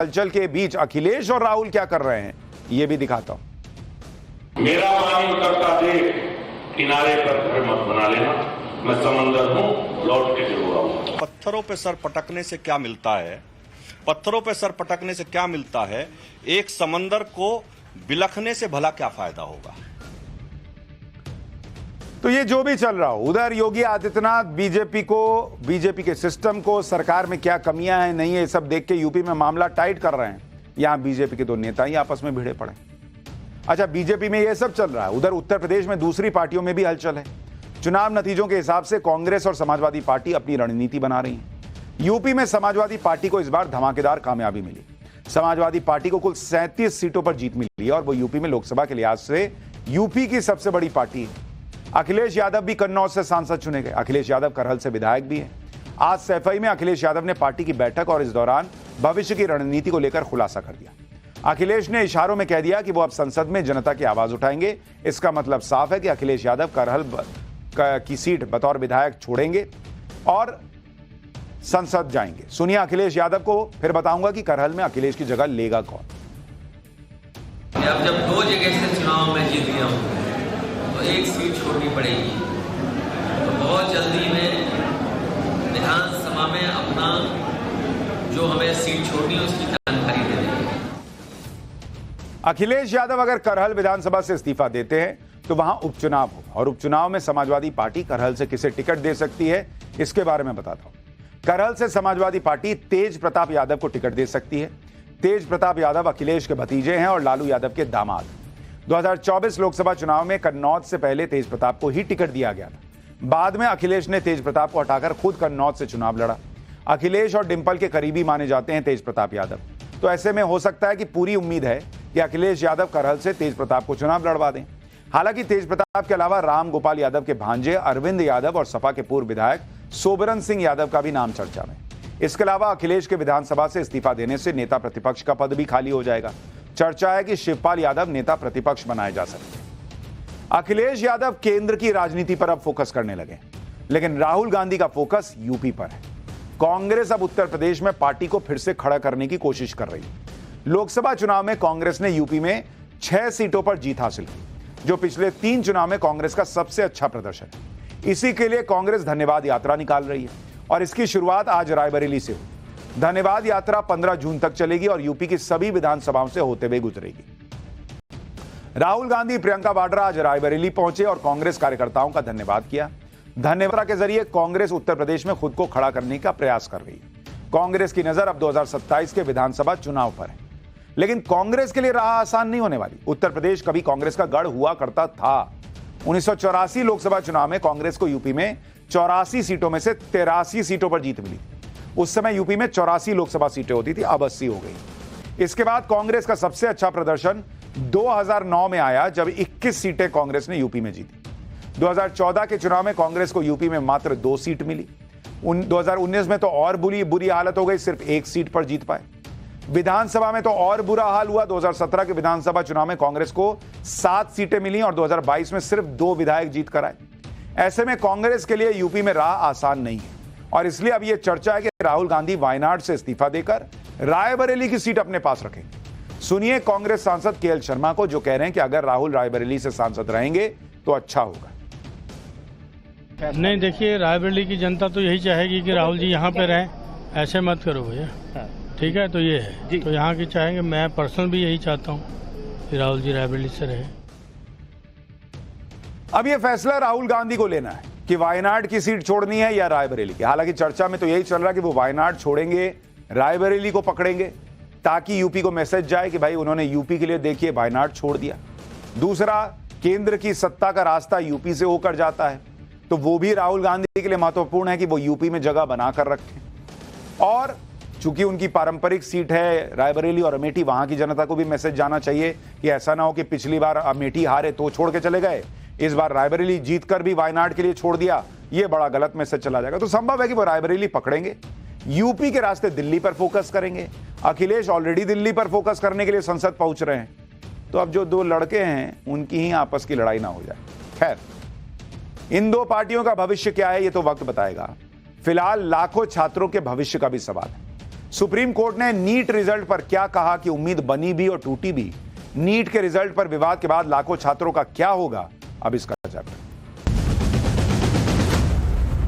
हलचल के बीच अखिलेश और राहुल क्या कर रहे हैं ये भी दिखाता हूं। मेरा पानी उतरता देख किनारे पर घर मत बना लेना, मैं समंदर हूं, लौट के जरूर आऊंगा। पत्थरों पे सर पटकने से क्या मिलता है? पत्थरों पे सर पटकने से क्या मिलता है? एक समंदर को बिलखने से भला क्या फायदा होगा? तो ये जो भी चल रहा हो, उधर योगी आदित्यनाथ बीजेपी के सिस्टम को, सरकार में क्या कमियां हैं नहीं है, ये सब देख के यूपी में मामला टाइट कर रहे हैं। यहां बीजेपी के दो नेता ही आपस में भिड़े पड़े। अच्छा, बीजेपी में ये सब चल रहा है, उधर उत्तर प्रदेश में दूसरी पार्टियों में भी हलचल है। चुनाव नतीजों के हिसाब से कांग्रेस और समाजवादी पार्टी अपनी रणनीति बना रही है। यूपी में समाजवादी पार्टी को इस बार धमाकेदार कामयाबी मिली। समाजवादी पार्टी को कुल 37 सीटों पर जीत मिली है और वो यूपी में लोकसभा के लिहाज से यूपी की सबसे बड़ी पार्टी है। अखिलेश यादव भी कन्नौज से सांसद चुने गए। अखिलेश यादव करहल से विधायक भी हैं। आज सैफई में अखिलेश यादव ने पार्टी की बैठक और इस दौरान भविष्य की रणनीति को लेकर खुलासा कर दिया। अखिलेश ने इशारों में कह दिया कि वो अब संसद में जनता की आवाज उठाएंगे। इसका मतलब साफ है कि अखिलेश यादव करहल की सीट बतौर विधायक छोड़ेंगे और संसद जाएंगे। सुनिए अखिलेश यादव को, फिर बताऊंगा कि करहल में अखिलेश की जगह लेगा कौन। अब जब 2 जगह से चुनाव में जीत गया हूं तो एक सीट छोड़नी पड़ेगी। तो बहुत जल्दी में विधानसभा में अपना जो हमें सीट छोड़नी है उसकी जानकारी दे देंगे। अखिलेश यादव अगर करहल विधानसभा से इस्तीफा देते हैं तो वहां उपचुनाव होगा और उपचुनाव में समाजवादी पार्टी करहल से किसे टिकट दे सकती है इसके बारे में बताता हूं। करहल से समाजवादी पार्टी तेज प्रताप यादव को टिकट दे सकती है। तेज प्रताप यादव अखिलेश के भतीजे हैं और लालू यादव के दामाद। 2024 लोकसभा चुनाव में कन्नौज से पहले तेज प्रताप को ही टिकट दिया गया था। बाद में अखिलेश ने तेज प्रताप को हटाकर खुद कन्नौज से चुनाव लड़ा। अखिलेश और डिंपल के करीबी माने जाते हैं तेज प्रताप यादव। तो ऐसे में हो सकता है कि पूरी उम्मीद है कि अखिलेश यादव करहल से तेज प्रताप को चुनाव लड़वा दें। हालांकि तेज प्रताप के अलावा राम गोपाल यादव के भांजे अरविंद यादव और सपा के पूर्व विधायक सोबरन सिंह यादव का भी नाम चर्चा में। इसके अलावा अखिलेश के विधानसभा से इस्तीफा देने से नेता प्रतिपक्ष का पद भी खाली हो जाएगा। चर्चा है कि शिवपाल यादव नेता प्रतिपक्ष बनाए जा सकते हैं। अखिलेश यादव केंद्र की राजनीति पर अब फोकस करने लगे, लेकिन राहुल गांधी का फोकस यूपी पर है। कांग्रेस अब उत्तर प्रदेश में पार्टी को फिर से खड़ा करने की कोशिश कर रही है। लोकसभा चुनाव में कांग्रेस ने यूपी में 6 सीटों पर जीत हासिल की, जो पिछले 3 चुनाव में कांग्रेस का सबसे अच्छा प्रदर्शन है। इसी के लिए कांग्रेस धन्यवाद यात्रा निकाल रही है और इसकी शुरुआत आज रायबरेली से हुई। धन्यवाद यात्रा 15 जून तक चलेगी और यूपी की सभी विधानसभाओं से होते हुए गुजरेगी। राहुल गांधी, प्रियंका वाड्रा आज रायबरेली पहुंचे और कांग्रेस कार्यकर्ताओं का धन्यवाद किया। धन्यवाद के जरिए कांग्रेस उत्तर प्रदेश में खुद को खड़ा करने का प्रयास कर रही है। कांग्रेस की नजर अब 2027 के विधानसभा चुनाव पर है, लेकिन कांग्रेस के लिए राह आसान नहीं होने वाली। उत्तर प्रदेश कभी कांग्रेस का गढ़ हुआ करता था। 1984 लोकसभा चुनाव में कांग्रेस को यूपी में 84 सीटों में से 83 सीटों पर जीत मिली। उस समय यूपी में 84 लोकसभा सीटें होती थी, अब 80 हो गई। इसके बाद कांग्रेस का सबसे अच्छा प्रदर्शन 2009 में आया, जब 21 सीटें कांग्रेस ने यूपी में जीती। 2014 के चुनाव में कांग्रेस को यूपी में मात्र 2 सीट मिली। 2019 में तो और बुरी हालत हो गई, सिर्फ 1 सीट पर जीत पाए। विधानसभा में तो और बुरा हाल हुआ। 2017 के विधानसभा चुनाव में कांग्रेस को 7 सीटें मिली और 2022 में सिर्फ 2 विधायक जीत कर आए। ऐसे में कांग्रेस के लिए यूपी में राह आसान नहीं है और इसलिए अब यह चर्चा है कि राहुल गांधी वायनाड से इस्तीफा देकर रायबरेली की सीट अपने पास रखेंगे। सुनिए कांग्रेस सांसद केएल शर्मा को, जो कह रहे हैं कि अगर राहुल रायबरेली से सांसद रहेंगे तो अच्छा होगा। नहीं, देखिए, रायबरेली की जनता तो यही चाहेगी कि राहुल जी यहाँ पे रहें। ऐसे मत करो भैया, ठीक है? तो ये है, तो यहाँ की चाहेंगे। मैं पर्सनल भी यही चाहता हूँ कि राहुल जी रायबरेली से रहे। अब ये फैसला राहुल गांधी को लेना है कि वायनाड की सीट छोड़नी है या रायबरेली की। हालांकि चर्चा में तो यही चल रहा है कि वो वायनाड छोड़ेंगे, रायबरेली को पकड़ेंगे, ताकि यूपी को मैसेज जाए कि भाई उन्होंने यूपी के लिए देखिए वायनाड छोड़ दिया। दूसरा, केंद्र की सत्ता का रास्ता यूपी से होकर जाता है, तो वो भी राहुल गांधी के लिए महत्वपूर्ण है कि वो यूपी में जगह बनाकर रखें। और चूंकि उनकी पारंपरिक सीट है रायबरेली और अमेठी, वहां की जनता को भी मैसेज जाना चाहिए कि ऐसा ना हो कि पिछली बार अमेठी हारे तो छोड़ के चले गए, इस बार रायबरेली जीतकर भी वायनाड के लिए छोड़ दिया। ये बड़ा गलत मैसेज चला जाएगा। तो संभव है कि वो रायबरेली पकड़ेंगे, यूपी के रास्ते दिल्ली पर फोकस करेंगे। अखिलेश ऑलरेडी दिल्ली पर फोकस करने के लिए संसद पहुंच रहे हैं। तो अब जो 2 लड़के हैं उनकी ही आपस की लड़ाई ना हो जाए। खैर, इन 2 पार्टियों का भविष्य क्या है ये तो वक्त बताएगा। फिलहाल लाखों छात्रों के भविष्य का भी सवाल है। सुप्रीम कोर्ट ने नीट रिजल्ट पर क्या कहा कि उम्मीद बनी भी और टूटी भी। नीट के रिजल्ट पर विवाद के बाद लाखों छात्रों का क्या होगा, अब इसका चैप्टर।